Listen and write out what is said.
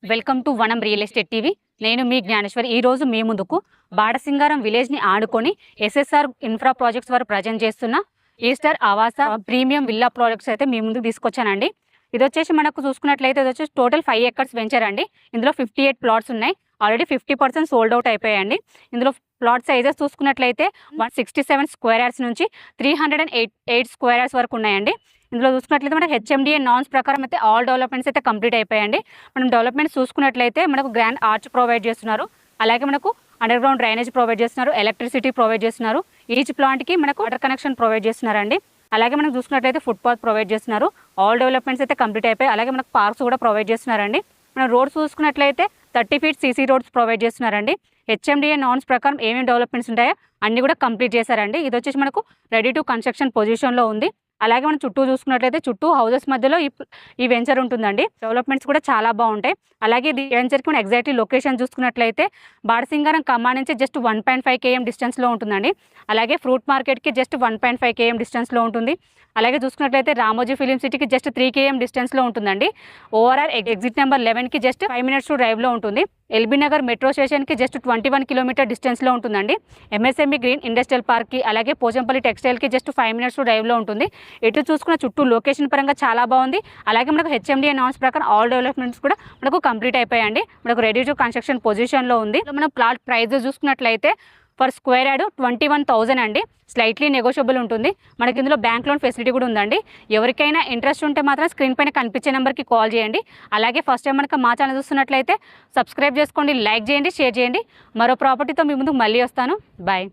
Welcome to వనం real estate TV. నేను మీ జ్ఞానేశ్వరి. ఈ రోజు మీ ముందుకు బాడసింగారం విలేజ్ని ఆడుకొని ఎస్ఎస్ఆర్ ఇన్ఫ్రా ప్రాజెక్ట్స్ వారు ప్రజెంట్ చేస్తున్న ఈస్టర్ ఆవాస ప్రీమియం విల్లా ప్రాజెక్ట్స్ అయితే మీ ముందుకు తీసుకొచ్చానండి. ఇది వచ్చేసి మనకు చూసుకున్నట్లయితే ఇది వచ్చేసి టోటల్ 5 acres వెంచర్ అండి. ఇందులో 58 ప్లాట్స్ ఉన్నాయి. ఆల్రెడీ 50% సోల్డ్ అవుట్ అయిపోయాయండి. ఇందులో ప్లాట్ సైజెస్ చూసుకున్నట్లయితే 167 స్క్వేర్ యార్డ్స్ నుంచి 308 స్క్వేర్ యార్డ్స్ వరకు ఉన్నాయండి. ఇందులో చూసుకున్నట్లయితే మనకి హెచ్ఎండిఏ నామ్స్ ప్రకారం అయితే ఆల్ డెవలప్మెంట్స్ అయితే కంప్లీట్ అయిపోయాయండి. మనం డెవలప్మెంట్స్ చూసుకున్నట్లయితే మనకు గ్రాండ్ ఆర్చ్ ప్రొవైడ్ చేస్తున్నారు. అలాగే మనకు అండర్ గ్రౌండ్ డ్రైనేజ్ ప్రొవైడ్ చేస్తున్నారు, ఎలక్ట్రిసిటీ ప్రొవైడ్ చేస్తున్నారు. ఈచ్ ప్లాంట్కి మనకు వాటర్ కనెక్షన్ ప్రొవైడ్ చేస్తున్నారండి. అలాగే మనం చూసుకున్నట్లయితే ఫుట్పాత్ ప్రొవైడ్ చేస్తున్నారు. ఆల్ డెవలప్మెంట్స్ అయితే కంప్లీట్ అయిపోయాయి. అలాగే మనకు పార్క్స్ కూడా ప్రొవైడ్ చేస్తున్నారండి. మనం రోడ్స్ చూసుకున్నట్లయితే 30 feet సీసీ రోడ్స్ ప్రొవైడ్ చేస్తున్నారండి. హెచ్ఎండిఏ నామ్స్ ప్రకారం ఏమేమి డెవలప్మెంట్స్ ఉంటాయో అన్నీ కూడా కంప్లీట్ చేశారండి. ఇది వచ్చేసి మనకు రెడీ టు కన్స్ట్రక్షన్ పొజిషన్లో ఉంది. అలాగే మనం చుట్టూ చూసుకున్నట్లయితే చుట్టూ హౌసెస్ మధ్యలో ఈ వెంచర్ ఉంటుందండి. డెవలప్మెంట్స్ కూడా చాలా బాగుంటాయి. అలాగే ఈ వెంచర్కి మనం ఎగ్జాక్ట్లీ లొకేషన్ చూసుకున్నట్లయితే బాడసింగారం ఖమ్మం నుంచి జస్ట్ 1.5 km డిస్టెన్స్లో ఉంటుందండి. అలాగే ఫ్రూట్ మార్కెట్కి జస్ట్ 1.5 km డిస్టెన్స్లో ఉంటుంది. అలాగే చూసుకున్నట్లయితే రామోజీ ఫిలిం సిటీకి జస్ట్ 3 km డిస్టెన్స్లో ఉంటుందండి. ఓఆర్ఆర్ ఎగ్జిట్ నెంబర్ 11కి జస్ట్ 5 minutes డ్రైవ్లో ఉంటుంది. ఎల్బీ నగర్ మెట్రో స్టేషన్కి జస్ట్ 21 km డిస్టెన్స్లో ఉంటుందండి. ఎంఎస్ఎంఈ గ్రీన్ ఇండస్ట్రియల్ పార్క్కి అలాగే పోచంపల్లి టెక్స్టైల్కి జస్ట్ 5 minutes డ్రైవ్లో ఉంటుంది. ఎటు చూసుకున్న చుట్టూ లొకేషన్ పరంగా చాలా బాగుంది. అలాగే మనకు హెచ్ఎండిఏ నామ్స్ ప్రకారం ఆల్ డెవలప్మెంట్స్ కూడా మనకు కంప్లీట్ అయిపోయాయండి. మనకు రెడీ టు కన్స్ట్రక్షన్ పొజిషన్లో ఉంది. మనం ప్లాట్ ప్రైస్ చూసుకున్నట్లయితే పర్ స్క్వేర్ యార్డ్ 21,000 అండి. స్లైట్లీ నెగోషియబుల్ ఉంటుంది. మనకి ఇందులో బ్యాంక్ లోన్ ఫెసిలిటీ కూడా ఉందండి. ఎవరికైనా ఇంట్రెస్ట్ ఉంటే మాత్రం స్క్రీన్ పైన కనిపించే నెంబర్కి కాల్ చేయండి. అలాగే ఫస్ట్ టైం మనకు మా ఛానల్ చూస్తున్నట్లయితే సబ్స్క్రైబ్ చేసుకోండి, లైక్ చేయండి, షేర్ చేయండి. మరో ప్రాపర్టీతో మీ ముందుకు మళ్ళీ వస్తాను. బాయ్.